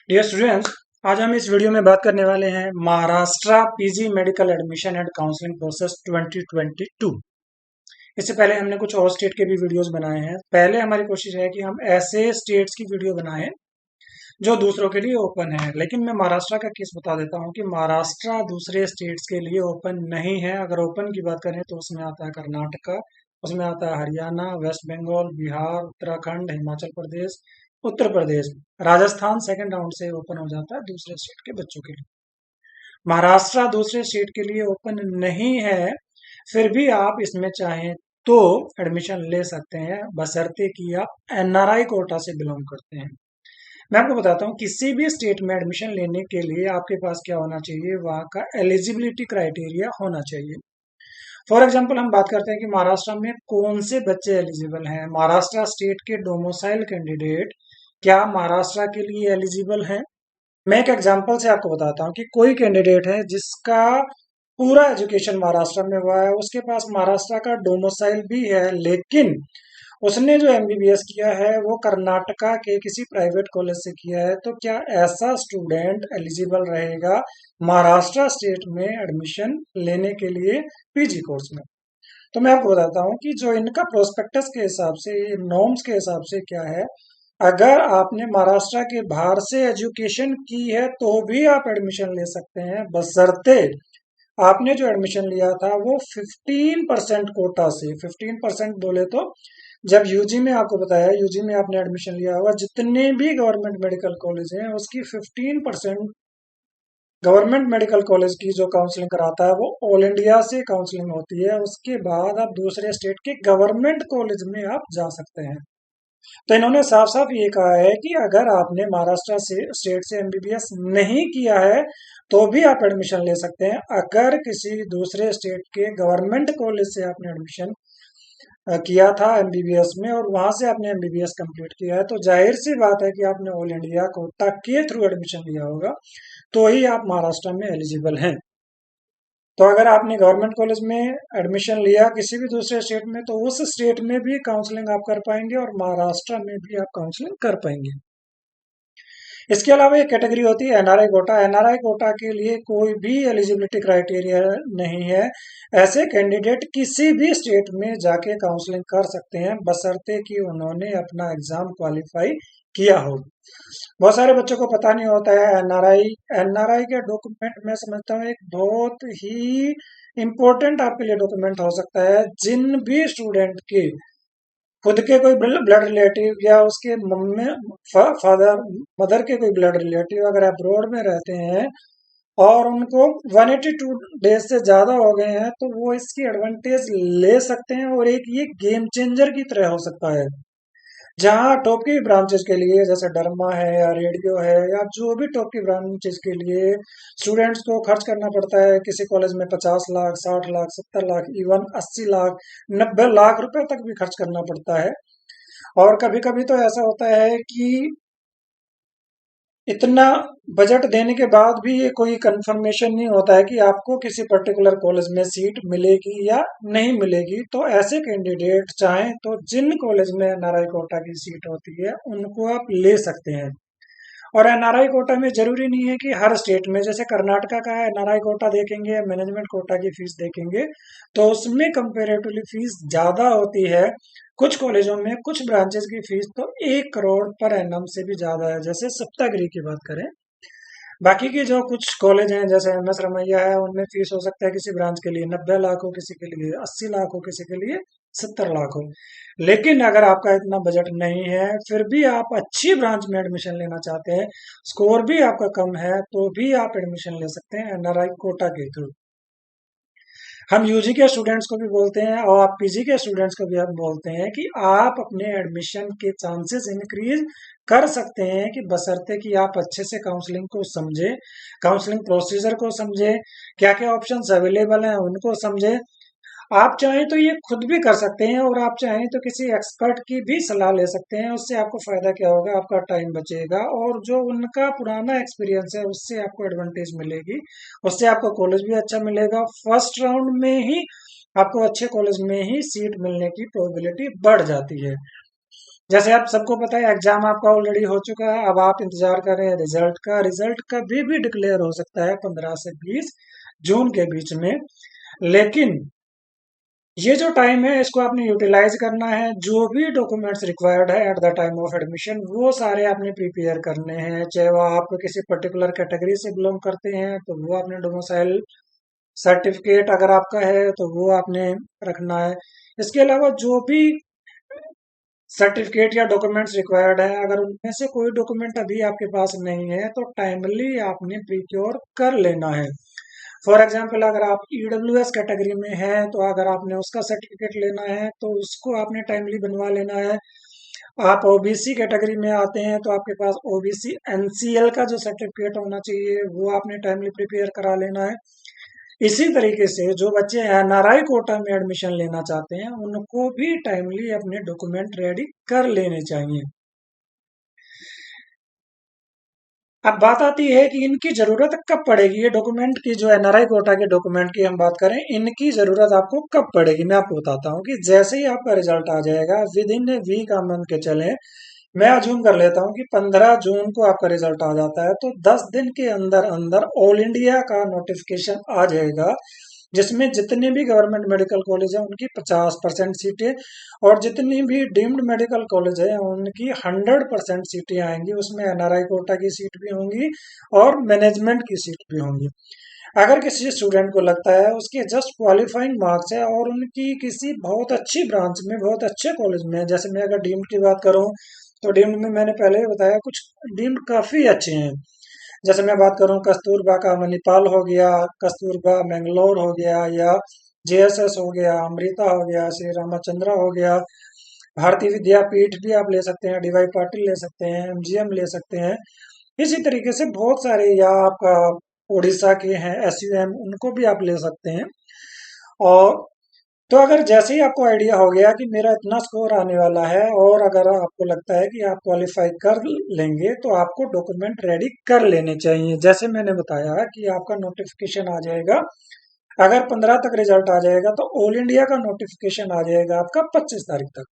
Dear students, आज हम इस वीडियो में बात करने वाले हैं Maharashtra PG medical admission and counselling process 2022। इससे पहले हमने कुछ और स्टेट के भी वीडियोस बनाए हैं। पहले हमारी कोशिश है कि हम ऐसे स्टेट्स की वीडियो बनाएं जो दूसरों के लिए ओपन है, लेकिन मैं महाराष्ट्र का केस बता देता हूं कि महाराष्ट्र दूसरे स्टेट्स के लिए ओपन नहीं है। अगर ओपन की बात करें तो उसमें आता है कर्नाटका, उसमें आता है Haryana, waste Bengal, Bihar, Uttarakhand, Himachal Pradesh, Uttar Pradesh, Rajasthan second round से ओपन हो जाता है दूसरे स्टेट के बच्चों के लिए। महाराष्ट्र दूसरे स्टेट के लिए ओपन नहीं है, फिर भी आप इसमें चाहें तो एडमिशन ले सकते हैं, बशर्ते कि आप एनआरआई कोटा से बिलोंग करते हैं। मैं आपको बताता हूँ किसी भी स्टेट में एडमिशन लेने के लिए आपके पास क्या होना चाहिए, वहाँ का एलिजिबिलिटी क्राइटेरिया होना चाहिए। फॉर एग्जाम्पल हम बात करते हैं कि महाराष्ट्र में कौन से बच्चे एलिजिबल हैं। महाराष्ट्र स्टेट के डोमिसाइल कैंडिडेट क्या महाराष्ट्र के लिए एलिजिबल हैं? मैं एक एग्जांपल से आपको बताता हूँ कि कोई कैंडिडेट है जिसका पूरा एजुकेशन महाराष्ट्र में हुआ है, उसके पास महाराष्ट्र का डोमिसाइल भी है, लेकिन उसने जो एमबीबीएस किया है वो कर्नाटका के किसी प्राइवेट कॉलेज से किया है, तो क्या ऐसा स्टूडेंट एलिजिबल रहेगा महाराष्ट्र स्टेट में एडमिशन लेने के लिए पीजी कोर्स में? तो मैं आपको बताता हूँ कि जो इनका प्रोस्पेक्टस के हिसाब से, नॉर्म्स के हिसाब से क्या है। अगर आपने महाराष्ट्र के बाहर से एजुकेशन की है तो भी आप एडमिशन ले सकते हैं, बशर्ते आपने जो एडमिशन लिया था वो 15% कोटा से। 15% बोले तो जब यूजी में आपको बताया, यूजी में आपने एडमिशन लिया हुआ जितने भी गवर्नमेंट मेडिकल कॉलेज हैं उसकी 15% गवर्नमेंट मेडिकल कॉलेज की जो काउंसलिंग कराता है वो ऑल इंडिया से काउंसलिंग होती है। उसके बाद आप दूसरे स्टेट के गवर्नमेंट कॉलेज में आप जा सकते हैं। तो इन्होंने साफ साफ ये कहा है कि अगर आपने महाराष्ट्र से स्टेट से एमबीबीएस नहीं किया है तो भी आप एडमिशन ले सकते हैं। अगर किसी दूसरे स्टेट के गवर्नमेंट कॉलेज से आपने एडमिशन किया था एमबीबीएस में और वहां से आपने एमबीबीएस कंप्लीट किया है, तो जाहिर सी बात है कि आपने ऑल इंडिया कोटा के थ्रू एडमिशन लिया होगा, तो ही आप महाराष्ट्र में एलिजिबल हैं। तो अगर आपने गवर्नमेंट कॉलेज में एडमिशन लिया किसी भी दूसरे स्टेट में, तो उस स्टेट में भी काउंसलिंग आप कर पाएंगे और महाराष्ट्र में भी आप काउंसलिंग कर पाएंगे। इसके अलावा एक कैटेगरी होती है एनआरआई कोटा। एनआरआई कोटा के लिए कोई भी एलिजिबिलिटी क्राइटेरिया नहीं है। ऐसे कैंडिडेट किसी भी स्टेट में जाके काउंसलिंग कर सकते हैं, बशर्ते कि उन्होंने अपना एग्जाम क्वालिफाई किया हो। बहुत सारे बच्चों को पता नहीं होता है एनआरआई के डॉक्यूमेंट मैं समझता हूँ एक बहुत ही इम्पोर्टेंट आपके लिए डॉक्यूमेंट हो सकता है। जिन भी स्टूडेंट के खुद के कोई ब्लड रिलेटिव या उसके मम्मी फादर मदर के कोई ब्लड रिलेटिव अगर अब्रॉड में रहते हैं और उनको 182 डेज से ज्यादा हो गए हैं, तो वो इसकी एडवांटेज ले सकते हैं और एक ये गेम चेंजर की तरह हो सकता है। जहाँ टॉप की ब्रांचेस के लिए जैसे डरमा है या रेडियो है या जो भी टॉप की ब्रांचेस के लिए स्टूडेंट्स को खर्च करना पड़ता है, किसी कॉलेज में 50 लाख, 60 लाख, 70 लाख, इवन 80 लाख, 90 लाख रुपए तक भी खर्च करना पड़ता है। और कभी कभी तो ऐसा होता है कि इतना बजट देने के बाद भी ये कोई कंफर्मेशन नहीं होता है कि आपको किसी पर्टिकुलर कॉलेज में सीट मिलेगी या नहीं मिलेगी। तो ऐसे कैंडिडेट चाहें तो जिन कॉलेज में एनआरआई कोटा की सीट होती है उनको आप ले सकते हैं। और एनआरआई कोटा में जरूरी नहीं है कि हर स्टेट में, जैसे कर्नाटका का एनआरआई कोटा देखेंगे, मैनेजमेंट कोटा की फीस देखेंगे तो उसमें कंपेरेटिवली फीस ज्यादा होती है। कुछ कॉलेजों में कुछ ब्रांचेस की फीस तो 1 करोड़ पर एनम से भी ज्यादा है, जैसे सप्तागिरी की बात करें। बाकी की जो कुछ कॉलेज हैं जैसे एमएस रमैया है, उनमें फीस हो सकता है किसी ब्रांच के लिए 90 लाख हो, किसी के लिए 80 लाख हो, किसी के लिए 70 लाख हो। लेकिन अगर आपका इतना बजट नहीं है, फिर भी आप अच्छी ब्रांच में एडमिशन लेना चाहते हैं, स्कोर भी आपका कम है, तो भी आप एडमिशन ले सकते हैं एनआरआई कोटा के थ्रू। हम यूजी के स्टूडेंट्स को भी बोलते हैं और आप पीजी के स्टूडेंट्स को भी हम बोलते हैं कि आप अपने एडमिशन के चांसेस इंक्रीज कर सकते हैं, कि बशर्ते कि आप अच्छे से काउंसलिंग को समझे, काउंसलिंग प्रोसीजर को समझे, क्या क्या ऑप्शंस अवेलेबल हैं उनको समझे। आप चाहें तो ये खुद भी कर सकते हैं और आप चाहें तो किसी एक्सपर्ट की भी सलाह ले सकते हैं। उससे आपको फायदा क्या होगा, आपका टाइम बचेगा और जो उनका पुराना एक्सपीरियंस है उससे आपको एडवांटेज मिलेगी, उससे आपको कॉलेज भी अच्छा मिलेगा। फर्स्ट राउंड में ही आपको अच्छे कॉलेज में ही सीट मिलने की प्रोबेबिलिटी बढ़ जाती है। जैसे आप सबको पता है एग्जाम आपका ऑलरेडी हो चुका है, अब आप इंतजार कर रहे हैं रिजल्ट का। रिजल्ट कभी भी डिक्लेयर हो सकता है 15 से 20 जून के बीच में। लेकिन ये जो टाइम है इसको आपने यूटिलाइज करना है। जो भी डॉक्यूमेंट्स रिक्वायर्ड है at the time of admission वो सारे आपने प्रिपेयर करने हैं। चाहे वो आप किसी पर्टिकुलर कैटेगरी से बिलोंग करते हैं तो वो आपने डोमिसाइल सर्टिफिकेट अगर आपका है तो वो आपने रखना है। इसके अलावा जो भी सर्टिफिकेट या डॉक्यूमेंट्स रिक्वायर्ड है, अगर उनमें से कोई डॉक्यूमेंट अभी आपके पास नहीं है तो टाइमली आपने प्रिक्योर कर लेना है। फॉर एग्जाम्पल अगर आप ईडब्ल्यूएस कैटेगरी में हैं तो अगर आपने उसका सर्टिफिकेट लेना है तो उसको आपने टाइमली बनवा लेना है। आप ओबीसी कैटेगरी में आते हैं तो आपके पास ओबीसी एनसीएल का जो सर्टिफिकेट होना चाहिए वो आपने टाइमली प्रिपेयर करा लेना है। इसी तरीके से जो बच्चे एनआरआई कोटा में एडमिशन लेना चाहते हैं उनको भी टाइमली अपने डॉक्यूमेंट रेडी कर लेने चाहिए। अब बात आती है कि इनकी जरूरत कब पड़ेगी। ये डॉक्यूमेंट की जो एनआरआई कोटा के डॉक्यूमेंट की हम बात करें, इनकी जरूरत आपको कब पड़ेगी मैं आपको बताता हूँ कि जैसे ही आपका रिजल्ट आ जाएगा विद इन ए वीक आप मान के चले, मैं अज्यूम कर लेता हूँ कि 15 जून को आपका रिजल्ट आ जाता है तो 10 दिन के अंदर अंदर ऑल इंडिया का नोटिफिकेशन आ जाएगा जिसमें जितने भी गवर्नमेंट मेडिकल कॉलेज है उनकी 50% सीटें और जितनी भी डीम्ड मेडिकल कॉलेज है उनकी 100% सीटें आएंगी। उसमें एनआरआई कोटा की सीट भी होंगी और मैनेजमेंट की सीट भी होंगी। अगर किसी स्टूडेंट को लगता है उसके जस्ट क्वालिफाइंग मार्क्स है और उनकी किसी बहुत अच्छी ब्रांच में बहुत अच्छे कॉलेज में, जैसे मैं अगर डीम्ड की बात करूं तो डीम्ड में मैंने पहले ही बताया कुछ डीम्ड काफी अच्छे हैं। जैसे मैं बात करूं कस्तूरबा का मणिपाल हो गया, कस्तूरबा मैंगलोर हो गया, या जेएसएस हो गया, अमृता हो गया, श्री रामचंद्रा हो गया, भारतीय विद्यापीठ भी आप ले सकते हैं, डीवाई पाटिल ले सकते हैं, एमजीएम ले सकते हैं। इसी तरीके से बहुत सारे, या आपका उड़ीसा के हैं एसयूएम, उनको भी आप ले सकते हैं। और तो अगर जैसे ही आपको आइडिया हो गया कि मेरा इतना स्कोर आने वाला है और अगर आपको लगता है कि आप क्वालिफाई कर लेंगे तो आपको डॉक्यूमेंट रेडी कर लेने चाहिए। जैसे मैंने बताया कि आपका नोटिफिकेशन आ जाएगा, अगर 15 तक रिजल्ट आ जाएगा तो ऑल इंडिया का नोटिफिकेशन आ जाएगा आपका 25 तारीख तक।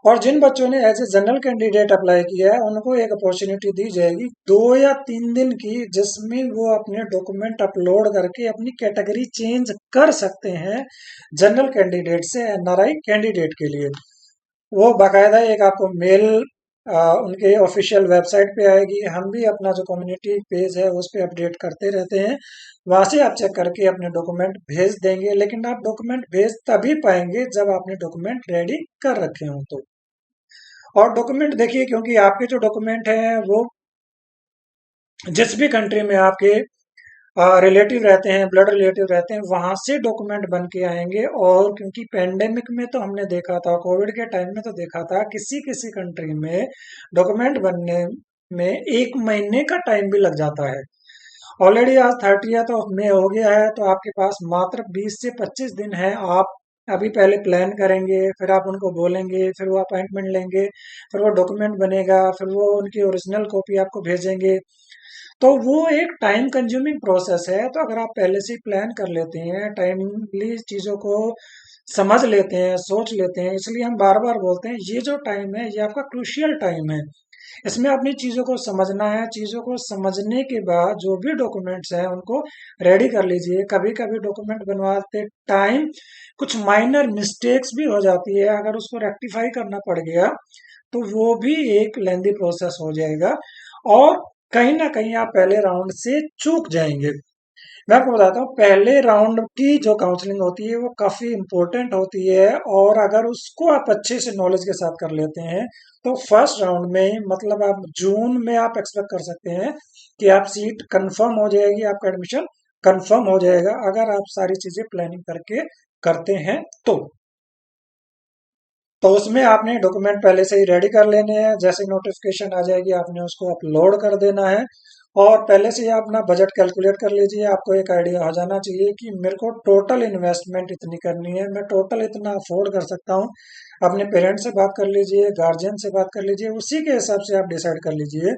और जिन बच्चों ने as a general candidate apply किया है उनको एक अपॉर्चुनिटी दी जाएगी 2 या 3 दिन की, जिसमें वो अपने डॉक्यूमेंट अपलोड करके अपनी कैटेगरी चेंज कर सकते हैं जनरल कैंडिडेट से एनआरआई कैंडिडेट के लिए। वो बाकायदा एक आपको मेल उनके ऑफिशियल वेबसाइट पे आएगी। हम भी अपना जो कम्युनिटी पेज है उस पे अपडेट करते रहते हैं, वहां से आप चेक करके अपने डॉक्यूमेंट भेज देंगे। लेकिन आप डॉक्यूमेंट भेज तभी पाएंगे जब आपने डॉक्यूमेंट रेडी कर रखे हों तो। और डॉक्यूमेंट देखिए, क्योंकि आपके जो डॉक्यूमेंट हैं वो जिस भी कंट्री में आपके रिलेटिव रहते हैं, ब्लड रिलेटिव रहते हैं, वहां से डॉक्यूमेंट बन के आएंगे। और क्योंकि पेंडेमिक में तो हमने देखा था, कोविड के टाइम में तो देखा था, किसी किसी कंट्री में डॉक्यूमेंट बनने में 1 महीने का टाइम भी लग जाता है। ऑलरेडी आज 30th ऑफ मई हो गया है तो आपके पास मात्र 20 से 25 दिन है। आप अभी पहले प्लान करेंगे, फिर आप उनको बोलेंगे, फिर वो अपॉइंटमेंट लेंगे, फिर वो डॉक्यूमेंट बनेगा, फिर वो उनकी ओरिजिनल कॉपी आपको भेजेंगे। तो वो एक टाइम कंज्यूमिंग प्रोसेस है। तो अगर आप पहले से ही प्लान कर लेते हैं, टाइमली चीज़ों को समझ लेते हैं, सोच लेते हैं, इसलिए हम बार बार बोलते हैं ये जो टाइम है ये आपका क्रूशियल टाइम है। इसमें अपनी चीज़ों को समझना है। चीज़ों को समझने के बाद जो भी डॉक्यूमेंट्स हैं उनको रेडी कर लीजिए। कभी कभी डॉक्यूमेंट बनवाते टाइम कुछ माइनर मिस्टेक्स भी हो जाती है, अगर उसको रेक्टिफाई करना पड़ गया तो वो भी एक लेंदी प्रोसेस हो जाएगा और कहीं ना कहीं आप पहले राउंड से चूक जाएंगे। मैं आपको बताता हूँ, पहले राउंड की जो काउंसलिंग होती है वो काफी इंपॉर्टेंट होती है और अगर उसको आप अच्छे से नॉलेज के साथ कर लेते हैं तो फर्स्ट राउंड में, मतलब आप जून में आप एक्सपेक्ट कर सकते हैं कि आप सीट कंफर्म हो जाएगी, आपका एडमिशन कंफर्म हो जाएगा अगर आप सारी चीजें प्लानिंग करके करते हैं तो उसमें आपने डॉक्यूमेंट पहले से ही रेडी कर लेने हैं। जैसे नोटिफिकेशन आ जाएगी आपने उसको अपलोड कर देना है और पहले से ही आप अपना बजट कैलकुलेट कर लीजिए। आपको एक आइडिया हो जाना चाहिए कि मेरे को टोटल इन्वेस्टमेंट इतनी करनी है, मैं टोटल इतना अफोर्ड कर सकता हूँ। अपने पेरेंट्स से बात कर लीजिए, गार्जियन से बात कर लीजिए, उसी के हिसाब से आप डिसाइड कर लीजिए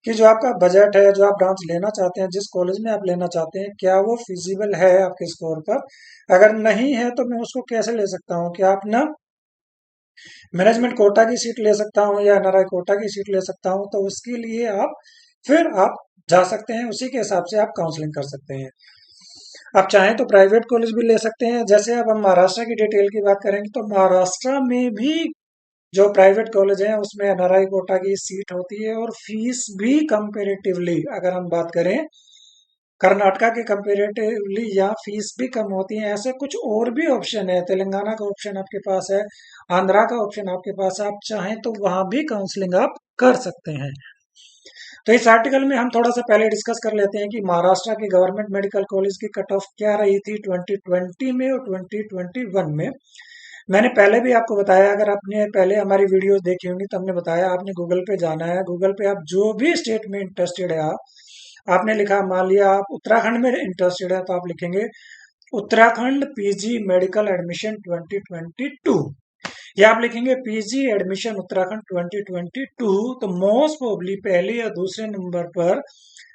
कि जो आपका बजट है, जो आप ब्रांच लेना चाहते हैं, जिस कॉलेज में आप लेना चाहते हैं, क्या वो फिजिबल है आपके स्कोर पर। अगर नहीं है तो मैं उसको कैसे ले सकता हूँ कि आप ना मैनेजमेंट कोटा की सीट ले सकता हूँ या एनआरआई कोटा की सीट ले सकता हूँ, तो उसके लिए आप जा सकते हैं, उसी के हिसाब से आप काउंसलिंग कर सकते हैं। आप चाहें तो प्राइवेट कॉलेज भी ले सकते हैं। जैसे अब हम महाराष्ट्र की डिटेल की बात करेंगे तो महाराष्ट्र में भी जो प्राइवेट कॉलेज है उसमें एनआरआई कोटा की सीट होती है, और फीस भी कंपेरेटिवली अगर हम बात करें कर्नाटका के कंपेरेटिवली यहाँ फीस भी कम होती है। ऐसे कुछ और भी ऑप्शन है, तेलंगाना का ऑप्शन आपके पास है, आंध्रा का ऑप्शन आपके पास है, आप चाहें तो वहां भी काउंसलिंग आप कर सकते हैं। तो इस आर्टिकल में हम थोड़ा सा पहले डिस्कस कर लेते हैं कि महाराष्ट्र की गवर्नमेंट मेडिकल कॉलेज की कट ऑफ क्या रही थी 2020 में और 2021 में। मैंने पहले भी आपको बताया, अगर आपने पहले हमारी वीडियोस देखी होंगी तो हमने बताया आपने गूगल पे जाना है, गूगल पे आप जो भी स्टेट में इंटरेस्टेड है आपने लिखा, मान लिया आप उत्तराखंड में इंटरेस्टेड है तो आप लिखेंगे उत्तराखंड पीजी मेडिकल एडमिशन 2022, या आप लिखेंगे पीजी एडमिशन उत्तराखंड 2022, तो मोस्ट प्रोबली पहले या दूसरे नंबर पर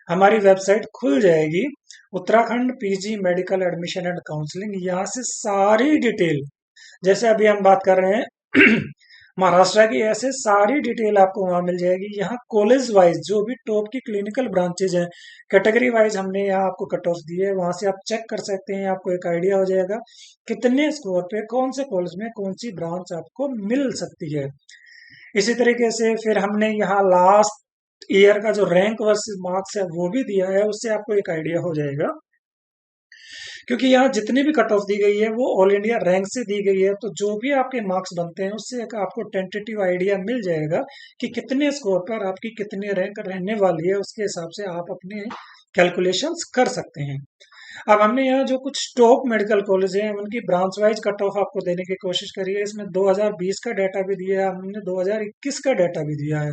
हमारी वेबसाइट खुल जाएगी, Uttarakhand PG medical admission and counselling. यहाँ से सारी डिटेल, जैसे अभी हम बात कर रहे हैं महाराष्ट्र की, ऐसे सारी डिटेल आपको वहां मिल जाएगी। यहाँ कॉलेज वाइज जो भी टॉप की क्लिनिकल ब्रांचेज हैं, कैटेगरी वाइज हमने यहाँ आपको कट ऑफ दी है, वहां से आप चेक कर सकते हैं, आपको एक आइडिया हो जाएगा कितने स्कोर पे कौन से कॉलेज में कौन सी ब्रांच आपको मिल सकती है। इसी तरीके से फिर हमने यहाँ लास्ट ईयर का जो रैंक वर्सेस मार्क्स है वो भी दिया है, उससे आपको एक आइडिया हो जाएगा। क्योंकि यहाँ जितनी भी कट ऑफ दी गई है वो ऑल इंडिया रैंक से दी गई है, तो जो भी आपके मार्क्स बनते हैं उससे एक आपको टेंटेटिव आइडिया मिल जाएगा कि कितने स्कोर पर आपकी कितनी रैंक रहने वाली है, उसके हिसाब से आप अपने कैलकुलेशंस कर सकते हैं। अब हमने यहाँ जो कुछ टॉप मेडिकल कॉलेज हैं उनकी ब्रांच वाइज कट ऑफ आपको देने की कोशिश करी है। इसमें 2020 का डाटा भी दिया है, हमने 2021 का डाटा भी दिया है।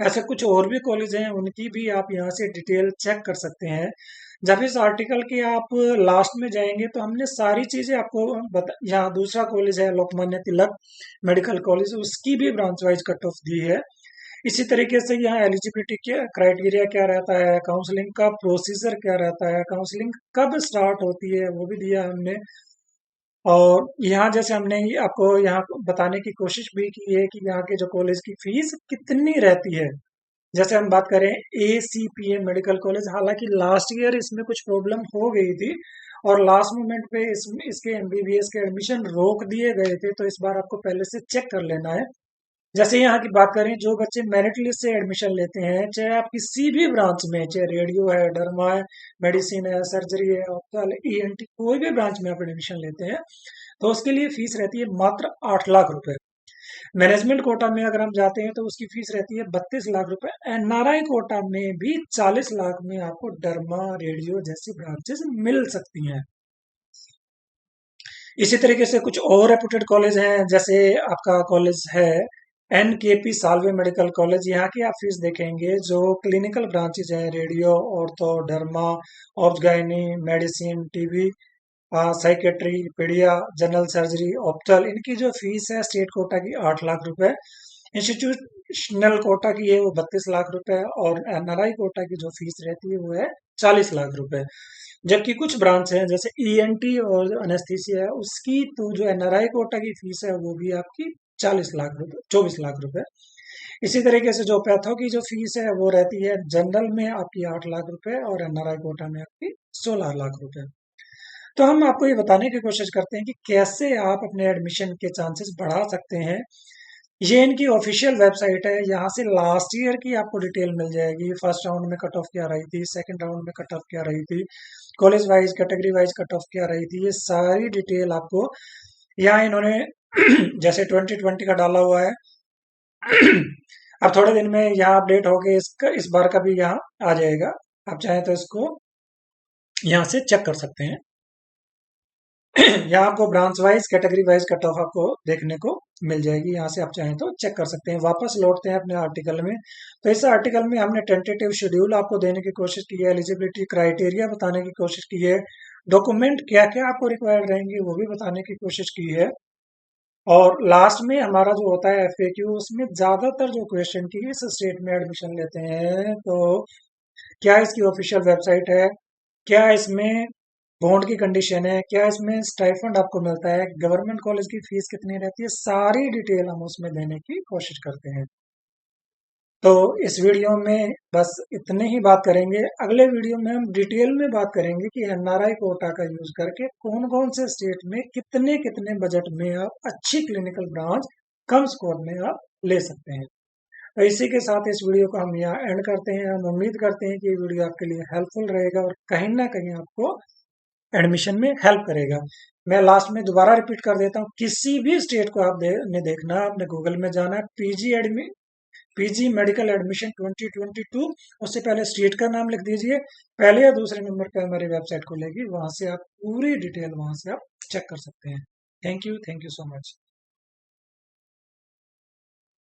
ऐसे कुछ और भी कॉलेज हैं, उनकी भी आप यहाँ से डिटेल चेक कर सकते हैं। जब इस आर्टिकल के आप लास्ट में जाएंगे तो हमने सारी चीजें आपको यहाँ दूसरा कॉलेज है लोकमान्य तिलक मेडिकल कॉलेज, उसकी भी branch wise cut of the है। इसी तरीके से यहाँ एलिजिबिलिटी के क्राइटेरिया क्या रहता है, काउंसलिंग का प्रोसीजर क्या रहता है, काउंसलिंग कब स्टार्ट होती है वो भी दिया हमने। और यहाँ जैसे हमने आपको यहाँ बताने की कोशिश भी की है कि यहाँ के जो कॉलेज की फीस कितनी रहती है। जैसे हम बात करें ACPA मेडिकल कॉलेज, हालांकि लास्ट ईयर इसमें कुछ प्रॉब्लम हो गई थी और लास्ट मोमेंट पे इसके MBBS के एडमिशन रोक दिए गए थे, तो इस बार आपको पहले से चेक कर लेना है। जैसे यहाँ की बात करें, जो बच्चे मेरिट लिस्ट से एडमिशन लेते हैं, चाहे आप किसी भी ब्रांच में, चाहे रेडियो है, डर्मा है, मेडिसिन है, सर्जरी है, ऑप्थल, ENT, कोई भी ब्रांच में आप एडमिशन लेते हैं तो उसके लिए फीस रहती है मात्र 8 लाख रुपए। मैनेजमेंट कोटा में अगर हम जाते हैं तो उसकी फीस रहती है 32 लाख रुपए। NRI कोटा में भी 40 लाख में आपको डर्मा, रेडियो जैसी ब्रांचेस मिल सकती हैं। इसी तरीके से कुछ और रेपुटेड कॉलेज हैं, जैसे आपका कॉलेज है NKP साल्वे मेडिकल कॉलेज। यहाँ की आप फीस देखेंगे, जो क्लिनिकल ब्रांचेज हैं, radio, ortho, derma, obs medicine, TB, psychiatry, pedia, general surgery, ophthal, इनकी जो फीस है स्टेट कोटा की 8 लाख रुपए, इंस्टीट्यूशनल कोटा की है वो 32 लाख रुपए, और NRI कोटा की जो फीस रहती है वो है 40 लाख रुपए। जबकि कुछ ब्रांच है जैसे ENT और अनेस्थीसिया है, उसकी तो जो NRI कोटा की फीस है वो भी आपकी 40 लाख रुपए, 24 लाख रुपए। इसी तरीके से जो पैथो की जो फीस है वो रहती है जनरल में आपकी 8 लाख रुपए और NRI कोटा में आपकी 16 लाख रुपए। तो हम आपको ये बताने की कोशिश करते हैं कि कैसे आप अपने एडमिशन के चांसेस बढ़ा सकते हैं। ये इनकी ऑफिशियल वेबसाइट है, यहाँ से लास्ट ईयर की आपको डिटेल मिल जाएगी, फर्स्ट राउंड में कट ऑफ क्या रही थी, सेकंड राउंड में कट ऑफ क्या रही थी, college wise category wise cut off क्या रही थी, ये सारी डिटेल आपको यहाँ इन्होंने जैसे 2020 का डाला हुआ है अब थोड़े दिन में यहाँ अपडेट होके इस बार का भी यहाँ आ जाएगा। आप चाहें तो इसको यहाँ से चेक कर सकते हैं यहाँ आपको branch wise category wise cut off आपको देखने को मिल जाएगी, यहाँ से आप चाहें तो चेक कर सकते हैं। वापस लौटते हैं अपने आर्टिकल में। तो इस आर्टिकल में हमने टेंटेटिव शेड्यूल आपको देने की कोशिश की है, एलिजिबिलिटी क्राइटेरिया बताने की कोशिश की है, डॉक्यूमेंट क्या क्या आपको रिक्वायर्ड रहेंगे वो भी बताने की कोशिश की है, और लास्ट में हमारा जो होता है FAQ, उसमें ज्यादातर जो क्वेश्चन की इस स्टेट में एडमिशन लेते हैं तो क्या इसकी ऑफिशियल वेबसाइट है, क्या इसमें बॉन्ड की कंडीशन है, क्या इसमें स्टाइफंड आपको मिलता है, गवर्नमेंट कॉलेज की फीस कितनी रहती है, सारी डिटेल हम उसमें देने की कोशिश करते हैं। तो इस वीडियो में बस इतने ही बात करेंगे। अगले वीडियो में हम डिटेल में बात करेंगे कि एनआरआई कोटा का यूज करके कौन कौन से स्टेट में कितने कितने बजट में आप अच्छी क्लिनिकल ब्रांच कम स्कोर में आप ले सकते हैं। तो इसी के साथ इस वीडियो को हम यहाँ एंड करते हैं। हम उम्मीद करते हैं कि ये वीडियो आपके लिए हेल्पफुल रहेगा और कहीं ना कहीं आपको एडमिशन में हेल्प करेगा। मैं लास्ट में दोबारा रिपीट कर देता हूँ, किसी भी स्टेट को आपने देखना है, आपने गूगल में जाना है, पीजी मेडिकल एडमिशन 2022, उससे पहले स्टेट का नाम लिख दीजिए। पहले या दूसरे नंबर पे हमारी वेबसाइट खुलेगी, वहां से आप पूरी डिटेल वहां से आप चेक कर सकते हैं। Thank you so much.